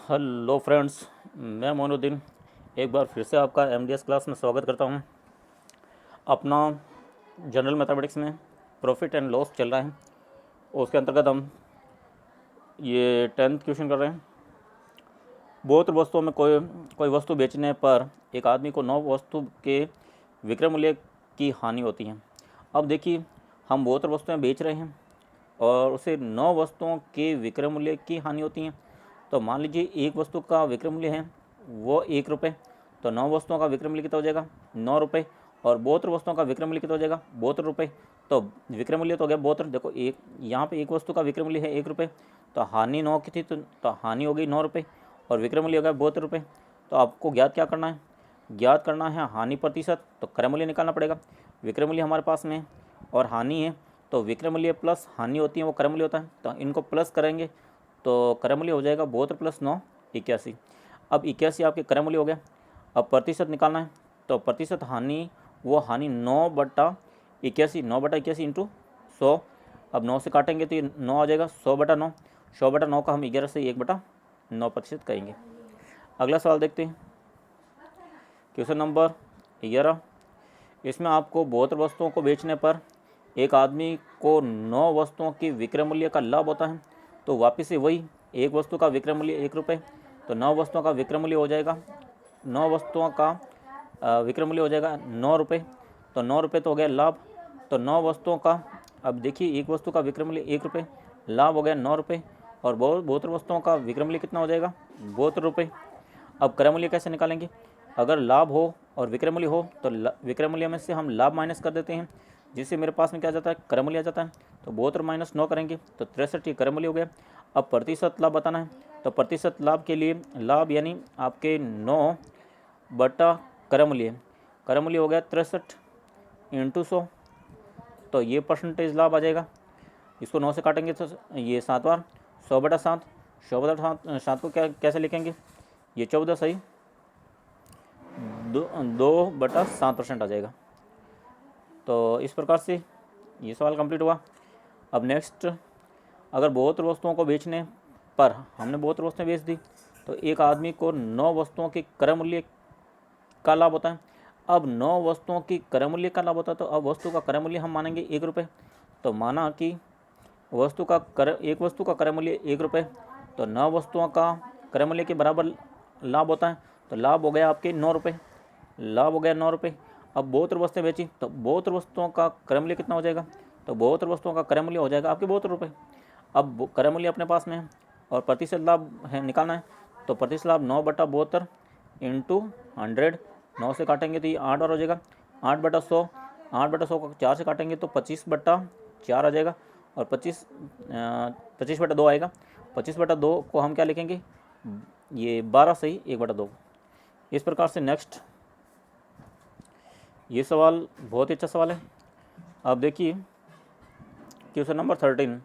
Hello friends, मैं मोनुद्दीन एक बार फिर से आपका एमडीएस क्लास में स्वागत करता हूं। अपना जनरल मैथमेटिक्स में प्रॉफिट एंड लॉस चल रहा है, उसके अंतर्गत हम ये 10th क्वेश्चन कर रहे हैं। बहुत वस्तुओं में कोई वस्तु बेचने पर एक आदमी को 9 वस्तु के विक्रय मूल्य की हानि होती है। अब देखिए, हम बहुत वस्तुएं बेच रहे हैं और उसे 9 वस्तुओं के विक्रय मूल्य की हानि होती है। तो मान लीजिए एक वस्तु का विक्रय मूल्य है वो 1 रुपये, तो 9 वस्तुओं का विक्रय मूल्य कितना हो जाएगा 9 रुपये, और 72 वस्तुओं का विक्रय मूल्य कितना हो जाएगा 72 रुपये। तो विक्रय मूल्य तो हो गया 72। देखो एक यहाँ पे एक वस्तु का विक्रय मूल्य है 1 रुपये, तो हानि 9 की थी, तो हानि हो गई 9 रुपये और विक्रय मूल्य हो गया 72 रुपये। तो आपको ज्ञात क्या करना है, ज्ञात करना है हानि प्रतिशत। तो क्रय मूल्य निकालना पड़ेगा, विक्रय मूल्य हमारे पास में और हानि है, तो विक्रय मूल्य प्लस हानि होती है वो क्रय मूल्य होता है, तो इनको प्लस करेंगे तो क्रय मूल्य हो जाएगा 72 प्लस 9 81। अब 81 आपके क्रय मूल्य हो गया। अब प्रतिशत निकालना है, तो प्रतिशत हानि वो हानि 9/81, 9/81 इंटू 100। अब 9 से काटेंगे तो ये 9 आ जाएगा, 100/9, 100/9 का हम 11 से 1/9% करेंगे। अगला सवाल देखते हैं, क्वेश्चन नंबर 11। इसमें आपको 72 वस्तुओं को बेचने पर एक आदमी को 9 वस्तुओं की विक्रय मूल्य का लाभ होता है। तो वापस से वही, एक वस्तु का विक्रय मूल्य 1 रुपये, तो 9 वस्तुओं का विक्रय मूल्य हो जाएगा 9 वस्तुओं का विक्रय मूल्य हो जाएगा 9 रुपये। तो 9 रुपये तो हो गया लाभ, तो 9 वस्तुओं का, अब देखिए एक वस्तु का विक्रय मूल्य 1 रुपये, लाभ हो गया 9 रुपये, और 72 वस्तुओं का विक्रय मूल्य कितना हो जाएगा 72 रुपये। अब क्रय मूल्य कैसे निकालेंगे, अगर लाभ हो और विक्रय मूल्य हो तो विक्रय मूल्य में से हम लाभ माइनस कर देते हैं, जिससे मेरे पास में क्या जाता है क्रय मूल्य आ जाता है। तो 72 माइनस 9 करेंगे तो 63 ये क्रय मूल्य हो गया। अब प्रतिशत लाभ बताना है, तो प्रतिशत लाभ के लिए लाभ यानी आपके 9 बटा क्रय मूल्य, क्रय मूल्य हो गया 63 इंटू 100, तो ये परसेंटेज लाभ आ जाएगा। इसको 9 से काटेंगे तो ये 7 बार 100/7, 100/7 को क्या कैसे लिखेंगे, ये 14 सही 2/7% आ जाएगा। तो इस प्रकार से ये सवाल कंप्लीट हुआ। अब नेक्स्ट, अगर 72 वस्तुओं को बेचने पर हमने 72 वस्तुएं बेच दी तो एक आदमी को 9 वस्तुओं के क्रय मूल्य का लाभ होता है। अब 9 वस्तुओं की क्रय मूल्य का लाभ होता है, तो अब वस्तु का क्रय मूल्य हम मानेंगे 1 रुपये। तो माना कि एक वस्तु का क्रय मूल्य 1 रुपये, तो 9 वस्तुओं का क्रय मूल्य के बराबर लाभ होता है, तो लाभ हो गया आपके 9 रुपये, लाभ हो गया 9 रुपये। अब 72 वस्तुएं बेची तो 72 वस्तुओं का क्रय मूल्य कितना हो जाएगा, तो 72 वस्तुओं का क्रय मूल्य हो जाएगा आपके 72 रुपये। अब क्रय मूल्य अपने पास में है और प्रतिशत लाभ है निकालना है, तो प्रतिशत लाभ 9/72 इंटू 100, 9 से काटेंगे तो ये 8 बार हो जाएगा, 8/100, 8/100 को 4 से काटेंगे तो 25/4 आ जाएगा, और 25/2 आएगा। 25/2 को हम क्या लिखेंगे, ये 12 सही 1/2। इस प्रकार से नेक्स्ट, ये सवाल बहुत ही अच्छा सवाल है। अब देखिए क्वेश्चन नंबर 13।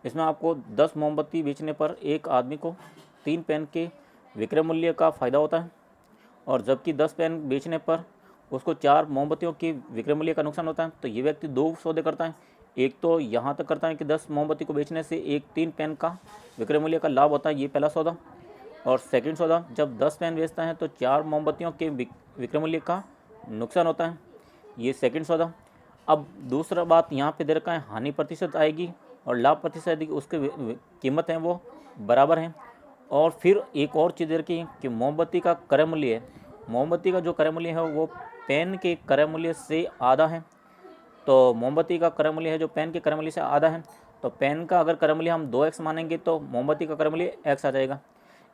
इसमें आपको 10 मोमबत्ती बेचने पर एक आदमी को 3 पेन के विक्रय मूल्य का फ़ायदा होता है, और जबकि 10 पेन बेचने पर उसको 4 मोमबत्तियों के विक्रय मूल्य का नुकसान होता है। तो ये व्यक्ति 2 सौदे करता है, एक तो यहाँ तक करता है कि 10 मोमबत्ती को बेचने से एक 3 पेन का विक्रय मूल्य का लाभ होता है, ये पहला सौदा। और सेकंड सौदा, जब 10 पेन बेचता है तो 4 मोमबत्तियों के विक्रय मूल्य का नुकसान होता है, ये सेकंड सौदा। अब दूसरा बात यहाँ पे दे रखा है हानि प्रतिशत आएगी और लाभ प्रतिशत आएगी, उसके कीमत है वो बराबर हैं। और फिर एक और चीज़ दे रखी है कि मोमबत्ती का क्रय मूल्य है, मोमबत्ती का जो क्रय मूल्य है वो पेन के क्रय मूल्य से आधा है। तो मोमबत्ती का क्रय मूल्य है जो पेन के क्रय मूल्य से आधा है, तो पेन का अगर क्रय मूल्य हम 2x मानेंगे तो मोमबत्ती का क्रय मूल्य x आ जाएगा।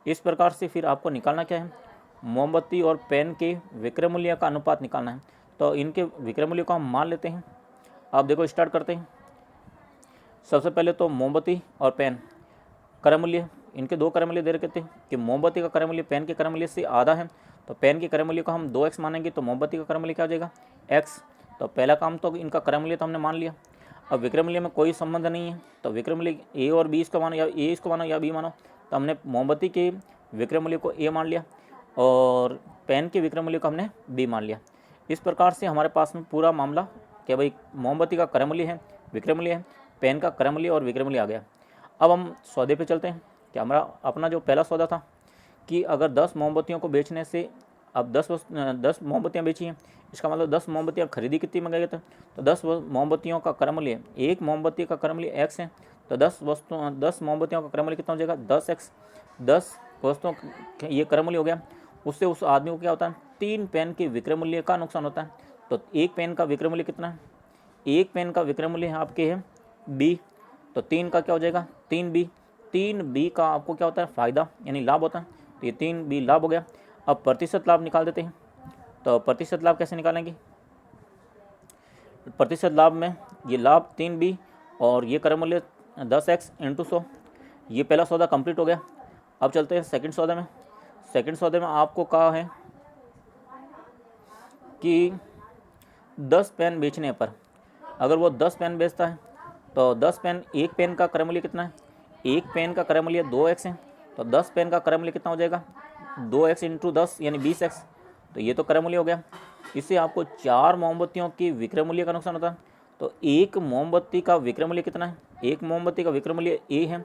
इस प्रकार से फिर आपको निकालना क्या है, मोमबत्ती और पेन के विक्रय मूल्य का अनुपात निकालना है। तो इनके विक्रय मूल्य को हम मान लेते हैं। आप देखो स्टार्ट करते हैं। सबसे पहले तो मोमबत्ती और पेन क्रय मूल्य, इनके 2 क्रय मूल्य दे रखे थे कि मोमबत्ती का क्रय मूल्य पेन के क्रय मूल्य से आधा है, तो पेन के क्रय मूल्य को हम 2x मानेंगे तो मोमबत्ती का क्रय मूल्य क्या हो जाएगा x। तो पहला काम तो इनका क्रय मूल्य तो हमने मान लिया। अब विक्रय मूल्य में कोई संबंध नहीं है, तो विक्रय मूल्य a और b इसको मानो, या a इसको मानो या b मानो, तो हमने मोमबत्ती के विक्रय मूल्य को a मान लिया और पेन के विक्रय मूल्य को हमने b मान लिया। इस प्रकार से हमारे पास में पूरा मामला क्या भाई, मोमबत्ती का क्रय मूल्य है, विक्रय मूल्य है, पेन का क्रय मूल्य और विक्रय मूल्य आ गया। अब हम सौदे पे चलते हैं कि हमारा अपना जो पहला सौदा था कि अगर 10 मोमबत्तियों को बेचने से, अब 10 मोमबत्तियाँ बेची हैं, इसका मतलब 10 मोमबत्तियाँ खरीदी कितनी मंगाई गई? तो 10 मोमबत्तियों का क्रम मूल्य, एक मोमबत्ती का क्रम मूल्य x है, तो 10 मोमबत्तियों का क्रम मूल्य कितना हो जाएगा? 10x। 10 वस्तुओं ये क्रम मूल्य हो गया। उससे उस आदमी को क्या होता है? 3 पेन के विक्रय मूल्य का नुकसान होता है। तो एक पेन का विक्रय मूल्य कितना है? एक पेन का विक्रय मूल्य आपके है b, तो 3 का क्या हो जाएगा? 3b। 3b का आपको क्या होता है? फायदा यानी लाभ होता है, तो ये 3b लाभ हो गया। अब प्रतिशत लाभ निकाल देते हैं। तो प्रतिशत लाभ कैसे निकालेंगे? प्रतिशत लाभ में ये लाभ 3b और ये क्रम मूल्य 10x × 100। ये पहला सौदा कंप्लीट हो गया। अब चलते हैं सेकंड सौदे में। सेकंड सौदे में आपको कहा है कि 10 पेन बेचने पर, अगर वो 10 पेन बेचता है तो 10 पेन, एक पेन का क्रय मूल्य कितना है? एक पेन का क्रय मूल्य 2x है, तो 10 पेन का क्रय मूल्य कितना हो जाएगा? 2x × 10 यानी 20x। तो ये तो क्रय मूल्य हो गया। इससे आपको 4 मोमबत्तियों की विक्रय मूल्य का नुकसान होता है। तो एक मोमबत्ती का विक्रय मूल्य कितना है? एक मोमबत्ती का विक्रय मूल्य a है,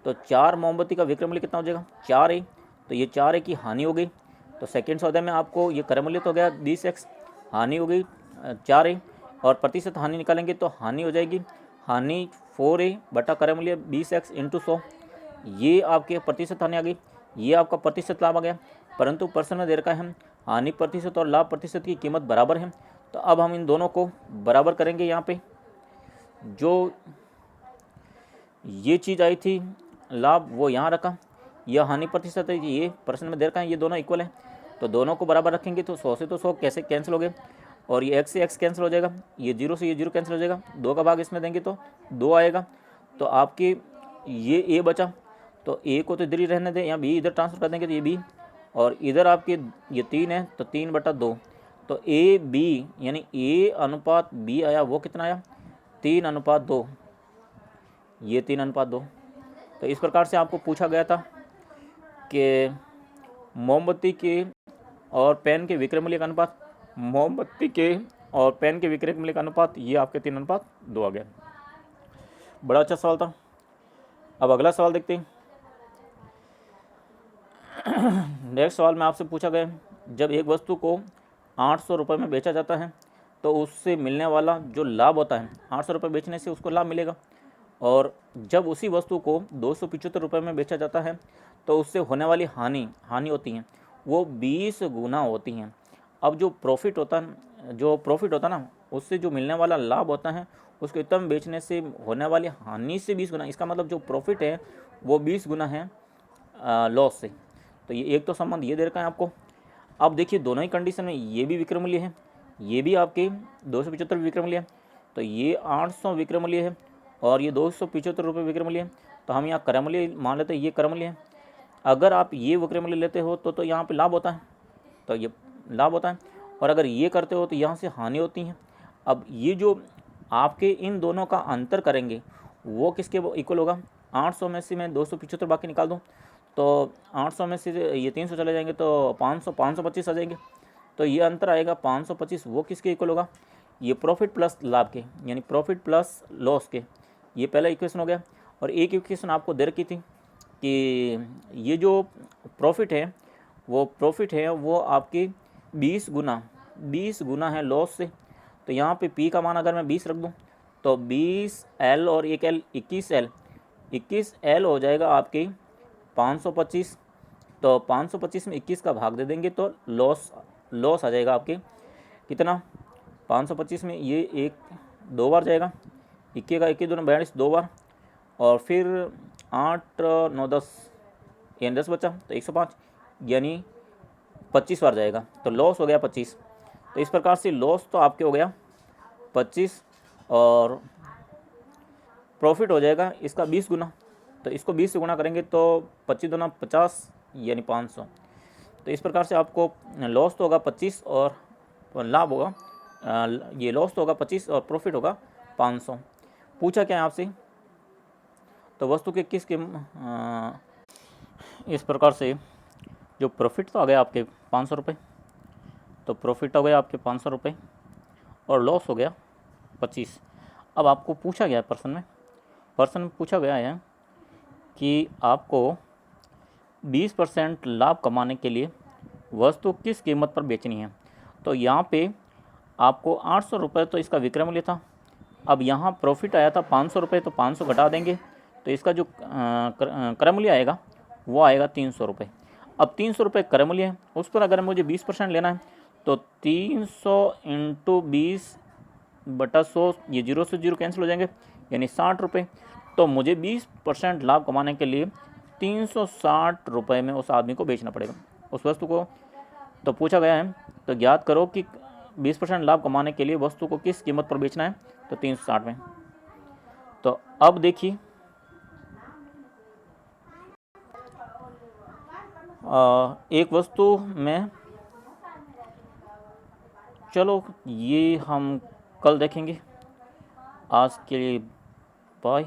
तो 4 मोमबत्ती का विक्रय मूल्य कितना हो जाएगा? 4a। तो ये 4a की हानि हो गई। तो सेकेंड सौदे में आपको ये क्रय मूल्य तो हो गया 20x, हानि हो गई 4a, और प्रतिशत हानि निकालेंगे तो हानि हो जाएगी, हानि 4a बटा क्रय मूल्य 20x × 100। ये आपके प्रतिशत हानि आ गई। ये आपका प्रतिशत लाभ आ गया। परंतु प्रश्न में दे रखा है हानि प्रतिशत और लाभ प्रतिशत की कीमत बराबर है। तो अब हम इन दोनों को बराबर करेंगे। यहाँ पे जो ये चीज़ आई थी लाभ वो यहाँ रखा, यह हानि प्रतिशत है, ये प्रश्न में दे रखा है, ये दोनों इक्वल है। तो दोनों को बराबर रखेंगे तो 100 से तो 100 कैसे कैंसिल हो गए, और ये x से x कैंसिल हो जाएगा, ये 0 से ये 0 कैंसिल हो जाएगा, 2 का भाग इसमें देंगे तो 2 आएगा। तो आपके ये a बचा, तो a को तो इधर ही रहने दें, यहाँ b इधर ट्रांसफर कर देंगे तो ये b, और इधर आपके ये 3 है तो 3/2। तो a b यानी a अनुपात b आया, वो कितना आया? 3/2। ये 3/2। तो इस प्रकार से आपको पूछा गया था कि मोमबत्ती के और पेन के विक्रय मूल्य का अनुपात, मोमबत्ती के और पेन के विक्रय मूल्य का अनुपात, ये आपके 3/2 आ गया। बड़ा अच्छा सवाल था। अब अगला सवाल देखते हैं। नेक्स्ट सवाल में आपसे पूछा गया, जब एक वस्तु को 800 रुपये में बेचा जाता है तो उससे मिलने वाला जो लाभ होता है, 800 रुपये बेचने से उसको लाभ मिलेगा, और जब उसी वस्तु को 275 रुपये में बेचा जाता है तो उससे होने वाली हानि होती हैं वो 20 गुना होती हैं। अब जो प्रॉफिट होता है ना, उससे जो मिलने वाला लाभ होता है उसको इतना बेचने से होने वाली हानि से 20 गुना। इसका मतलब जो प्रॉफिट है वो 20 गुना है लॉस से। तो ये एक तो संबंध ये दे रखा है आपको। अब देखिए दोनों ही कंडीशन में ये भी विक्रय मूल्य है, ये भी आपके 275 विक्रय मूल्य है, तो ये 800 विक्रय मूल्य है और ये 275 रुपये विक्रय मूल्य है। तो हम यहाँ क्रय मूल्य मान लेते हैं, ये क्रय मूल्य है। अगर आप ये विक्रय मूल्य लेते हो तो यहाँ पे लाभ होता है, तो ये लाभ होता है, और अगर ये करते हो तो यहाँ से हानि होती है। अब ये जो आपके इन दोनों का अंतर करेंगे वो किसके इक्वल होगा? 800 में से मैं 275 बाकी निकाल दूँ तो 800 में से ये 300 चले जाएंगे तो 525 आ जाएंगे। तो ये अंतर आएगा 525, वो किसके इक्वल होगा? ये प्रॉफिट प्लस लाभ के, यानी प्रॉफिट प्लस लॉस के। ये पहला इक्वेशन हो गया। और एक इक्वेशन आपको दे रखी थी कि ये जो प्रॉफिट है वो आपकी 20 गुना है लॉस से। तो यहाँ पे P का मान अगर मैं 20 रख दूँ तो 20L और एक L 21L हो जाएगा आपकी 525। तो 525 में 21 का भाग दे देंगे तो लॉस आ जाएगा आपके कितना? 525 में ये एक 2 बार जाएगा, 21 का 21 दूनी 42 2 बार, और फिर 8 9 10 यानी 10 बचा तो 105 यानी 25 बार जाएगा, तो लॉस हो गया 25। तो इस प्रकार से लॉस तो आपके हो गया 25 और प्रॉफिट हो जाएगा इसका 20 गुना। तो इसको 20 से गुना करेंगे तो 25 दूना 50 यानी 500। तो इस प्रकार से आपको लॉस तो होगा 25 और लाभ होगा, ये लॉस तो होगा 25 और प्रॉफिट होगा 500। पूछा क्या है आपसे? तो वस्तु के इस प्रकार से जो प्रॉफिट तो आ गया आपके 500 रुपये, तो प्रॉफिट हो गया आपके 500 रुपये और लॉस हो गया 25। अब आपको पूछा गया है प्रश्न में पूछा गया है कि आपको 20% लाभ कमाने के लिए वस्तु किस कीमत पर बेचनी है। तो यहाँ पे आपको 800 रुपये तो इसका विक्रय मूल्य था। अब यहाँ प्रॉफिट आया था 500 रुपये, तो 500 घटा देंगे तो इसका जो क्रय मूल्य आएगा वो आएगा 300 रुपये। अब 300 रुपये क्रय मूल्य है, उस पर अगर मुझे 20% लेना है तो 300 इंटू 20/100, ये 0 से 0 कैंसिल हो जाएंगे, यानी 60 रुपये। तो मुझे 20% लाभ कमाने के लिए 360 रुपये में उस आदमी को बेचना पड़ेगा उस वस्तु को। तो पूछा गया है तो ज्ञात करो कि 20% लाभ कमाने के लिए वस्तु को किस कीमत पर बेचना है, तो 360 में। तो अब देखिए एक वस्तु में, चलो ये हम कल देखेंगे। आज के लिए बाय।